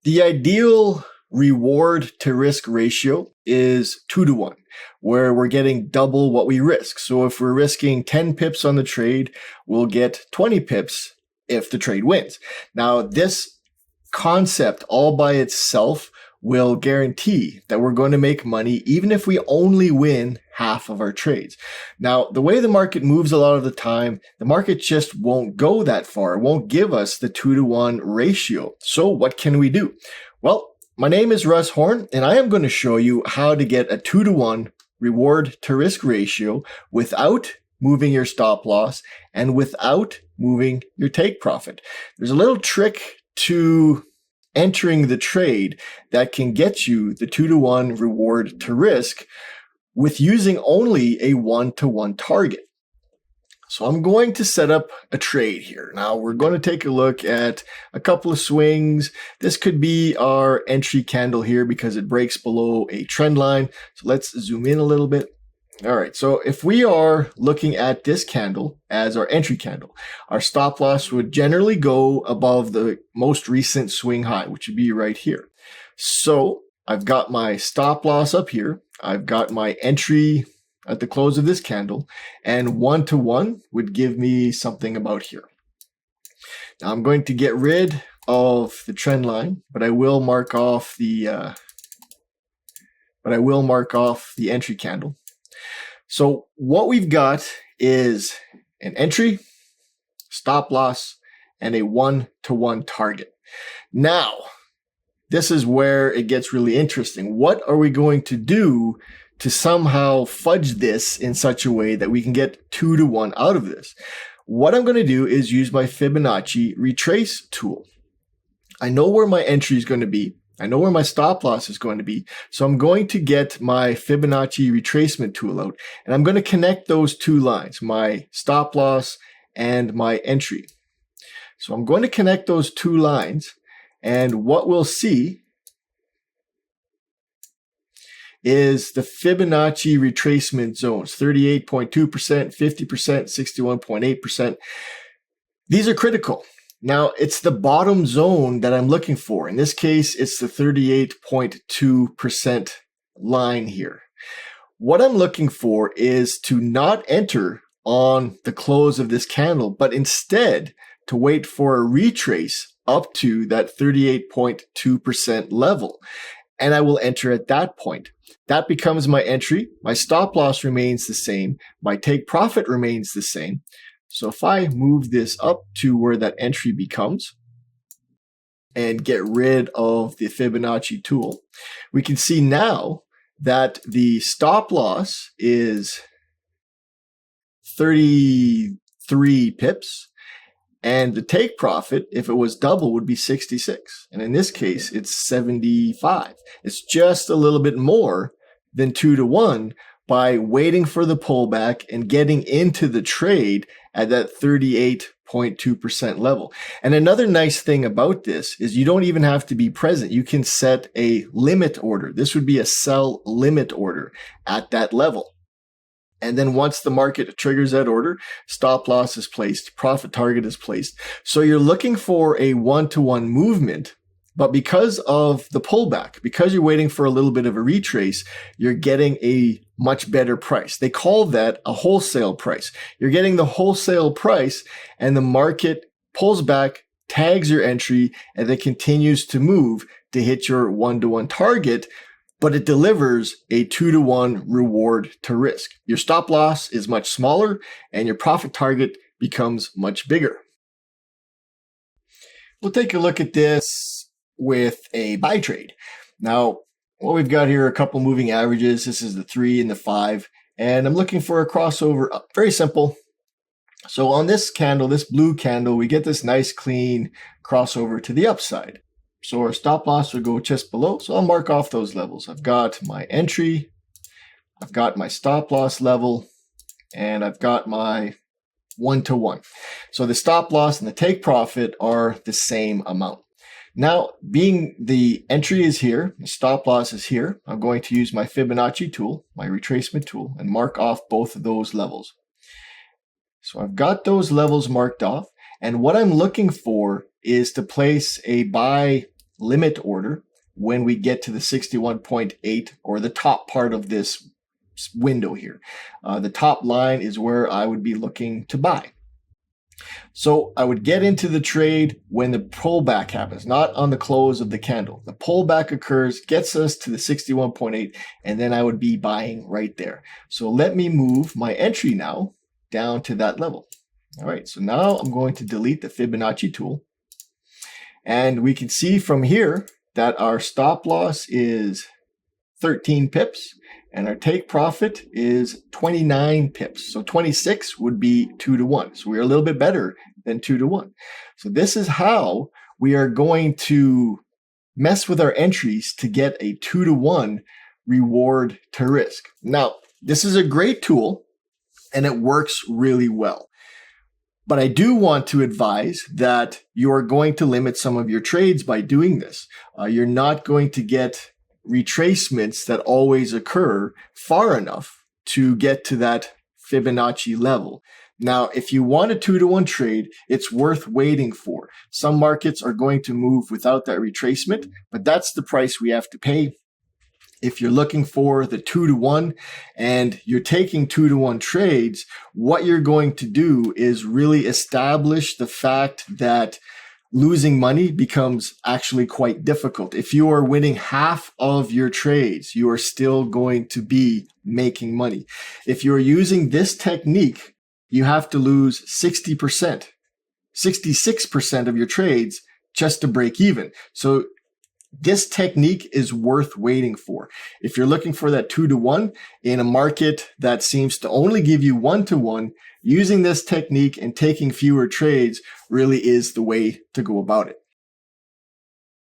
The ideal reward to risk ratio is 2-to-1, where we're getting double what we risk. So if we're risking 10 pips on the trade, we'll get 20 pips if the trade wins. Now, this concept all by itself will guarantee that we're going to make money even if we only win half of our trades. Now, the way the market moves a lot of the time, the market just won't go that far. It won't give us the 2-to-1 ratio. So what can we do? Well, my name is Russ Horn, and I am going to show you how to get a 2-to-1 reward to risk ratio without moving your stop loss and without moving your take profit. There's a little trick to entering the trade that can get you the 2-to-1 reward to risk with using only a 1-to-1 target. So I'm going to set up a trade here. Now we're going to take a look at a couple of swings. This could be our entry candle here because it breaks below a trend line. So let's zoom in a little bit. All right, so if we are looking at this candle as our entry candle, our stop loss would generally go above the most recent swing high, which would be right here. So I've got my stop loss up here. I've got my entry at the close of this candle, and 1-to-1 would give me something about here. Now I'm going to get rid of the trend line, but I will mark off the entry candle. So what we've got is an entry, stop loss, and a 1-to-1 target. Now, this is where it gets really interesting. What are we going to do to somehow fudge this in such a way that we can get 2-to-1 out of this? What I'm going to do is use my Fibonacci retrace tool. I know where my entry is going to be. I know where my stop loss is going to be. So I'm going to get my Fibonacci retracement tool out, and I'm going to connect those two lines, my stop loss and my entry. So I'm going to connect those two lines, and what we'll see is the Fibonacci retracement zones, 38.2%, 50%, 61.8%. These are critical. Now, it's the bottom zone that I'm looking for. In this case, it's the 38.2% line here. What I'm looking for is to not enter on the close of this candle, but instead to wait for a retrace up to that 38.2% level. And I will enter at that point. That becomes my entry. My stop loss remains the same. My take profit remains the same. So if I move this up to where that entry becomes and get rid of the Fibonacci tool, we can see now that the stop loss is 33 pips, and the take profit, if it was double, would be 66. And in this case, it's 75. It's just a little bit more than 2-to-1 by waiting for the pullback and getting into the trade at that 38.2% level. And another nice thing about this is you don't even have to be present. You can set a limit order. This would be a sell limit order at that level. And then once the market triggers that order, stop loss is placed, profit target is placed. So you're looking for a 1-to-1 movement, but because of the pullback, because you're waiting for a little bit of a retrace, you're getting a much better price. They call that a wholesale price. You're getting the wholesale price, and the market pulls back, tags your entry, and then continues to move to hit your 1-to-1 target, but it delivers a 2-to-1 reward to risk. Your stop loss is much smaller, and your profit target becomes much bigger. We'll take a look at this with a buy trade. Now, what we've got here are a couple moving averages. This is the 3 and the 5, and I'm looking for a crossover up. Very simple. So on this candle, this blue candle, we get this nice clean crossover to the upside. So our stop loss would go just below. So I'll mark off those levels. I've got my entry, I've got my stop loss level, and I've got my 1-to-1. So the stop loss and the take profit are the same amount. Now, being the entry is here, the stop loss is here, I'm going to use my Fibonacci tool, my retracement tool, and mark off both of those levels. So I've got those levels marked off, and what I'm looking for is to place a buy limit order when we get to the 61.8 or the top part of this window here. The top line is where I would be looking to buy. So I would get into the trade when the pullback happens, not on the close of the candle. The pullback occurs, gets us to the 61.8, and then I would be buying right there. So let me move my entry now down to that level. All right, so now I'm going to delete the Fibonacci tool. And we can see from here that our stop loss is 13 pips and our take profit is 29 pips. So 26 would be 2 to 1. So we're a little bit better than 2 to 1. So this is how we are going to mess with our entries to get a 2 to 1 reward to risk. Now, this is a great tool and it works really well. But I do want to advise that you are going to limit some of your trades by doing this. You're not going to get retracements that always occur far enough to get to that Fibonacci level. Now, if you want a 2 to 1 trade, it's worth waiting for. Some markets are going to move without that retracement, but that's the price we have to pay. If you're looking for the 2 to 1 and you're taking 2 to 1 trades, what you're going to do is really establish the fact that losing money becomes actually quite difficult. If you are winning half of your trades, you are still going to be making money. If you're using this technique, you have to lose 60%, 66% of your trades just to break even. So this technique is worth waiting for. If you're looking for that 2 to 1 in a market that seems to only give you 1 to 1, using this technique and taking fewer trades really is the way to go about it.